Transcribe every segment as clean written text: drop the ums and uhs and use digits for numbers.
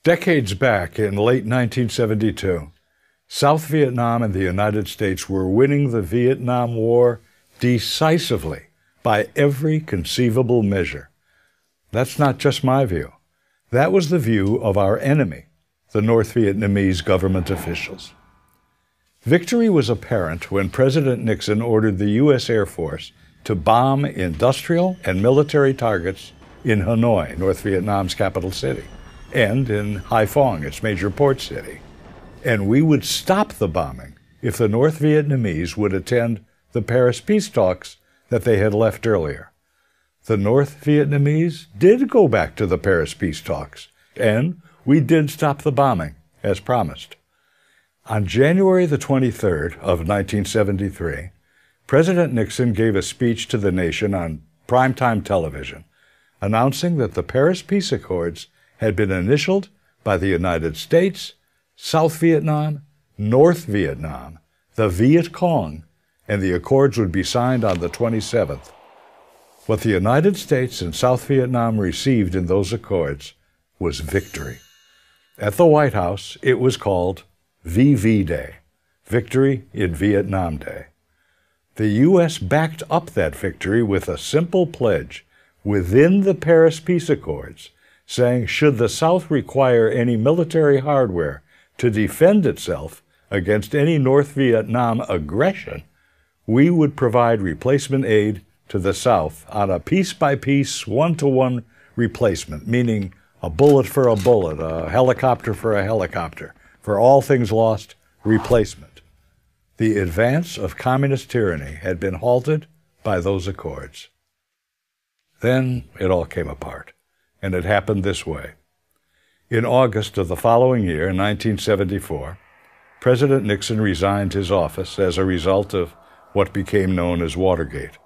Decades back, in late 1972, South Vietnam and the United States were winning the Vietnam War decisively by every conceivable measure. That's not just my view. That was the view of our enemy, the North Vietnamese government officials. Victory was apparent when President Nixon ordered the U.S. Air Force to bomb industrial and military targets in Hanoi, North Vietnam's capital city, and in Hai Phong, its major port city. And we would stop the bombing if the North Vietnamese would attend the Paris peace talks that they had left earlier. The North Vietnamese did go back to the Paris peace talks, and we did stop the bombing, as promised. On January the 23rd of 1973, President Nixon gave a speech to the nation on primetime television, announcing that the Paris Peace Accords had been initialed by the United States, South Vietnam, North Vietnam, the Viet Cong, and the accords would be signed on the 27th. What the United States and South Vietnam received in those accords was victory. At the White House, it was called VV Day, Victory in Vietnam Day. The U.S. backed up that victory with a simple pledge within the Paris Peace Accords, saying should the South require any military hardware to defend itself against any North Vietnam aggression, we would provide replacement aid to the South on a piece-by-piece, one-to-one replacement, meaning a bullet for a bullet, a helicopter for a helicopter. For all things lost, replacement. The advance of communist tyranny had been halted by those accords. Then it all came apart, and it happened this way. In August of the following year, 1974, President Nixon resigned his office as a result of what became known as Watergate.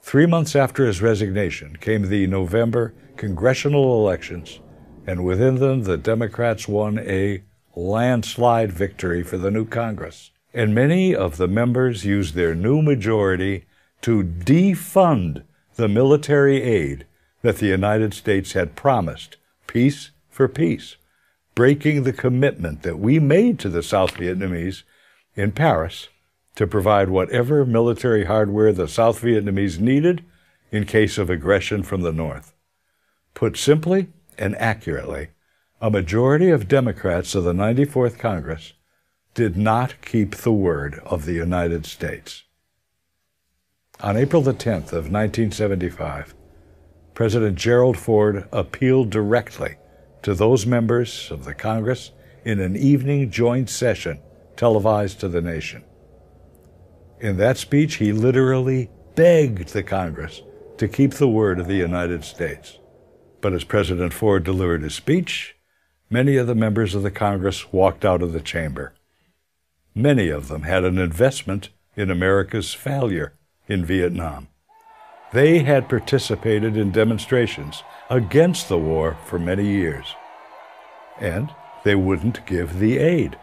3 months after his resignation came the November congressional elections, and within them the Democrats won a landslide victory for the new Congress. And many of the members used their new majority to defund the military aid that the United States had promised, peace for peace, breaking the commitment that we made to the South Vietnamese in Paris to provide whatever military hardware the South Vietnamese needed in case of aggression from the North. Put simply and accurately, a majority of Democrats of the 94th Congress did not keep the word of the United States. On April the 10th of 1975, President Gerald Ford appealed directly to those members of the Congress in an evening joint session televised to the nation. In that speech, he literally begged the Congress to keep the word of the United States. But as President Ford delivered his speech, many of the members of the Congress walked out of the chamber. Many of them had an investment in America's failure in Vietnam. They had participated in demonstrations against the war for many years, and they wouldn't give the aid.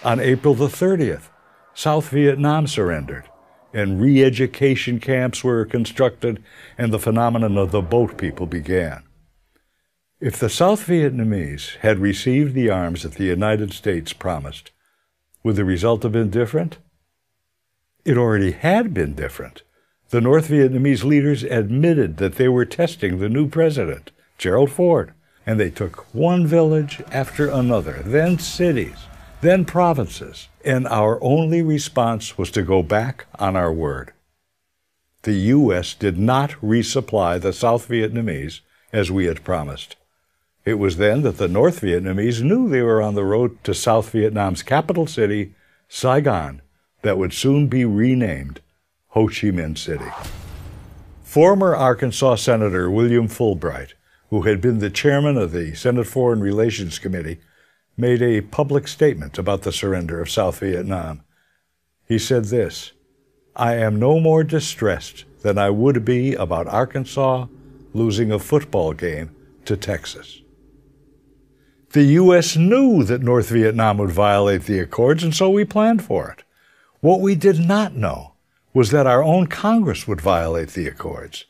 On April the 30th, South Vietnam surrendered, and re-education camps were constructed, and the phenomenon of the boat people began. If the South Vietnamese had received the arms that the United States promised, would the result have been different? It already had been different. The North Vietnamese leaders admitted that they were testing the new president, Gerald Ford, and they took one village after another, then cities, then provinces, and our only response was to go back on our word. The U.S. did not resupply the South Vietnamese as we had promised. It was then that the North Vietnamese knew they were on the road to South Vietnam's capital city, Saigon, that would soon be renamed Ho Chi Minh City. Former Arkansas Senator William Fulbright, who had been the chairman of the Senate Foreign Relations Committee, made a public statement about the surrender of South Vietnam. He said this, "I am no more distressed than I would be about Arkansas losing a football game to Texas." The U.S. knew that North Vietnam would violate the accords, and so we planned for it. What we did not know was that our own Congress would violate the accords,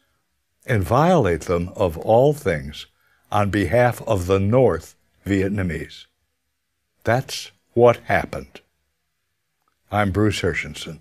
and violate them, of all things, on behalf of the North Vietnamese. That's what happened. I'm Bruce Hershenson.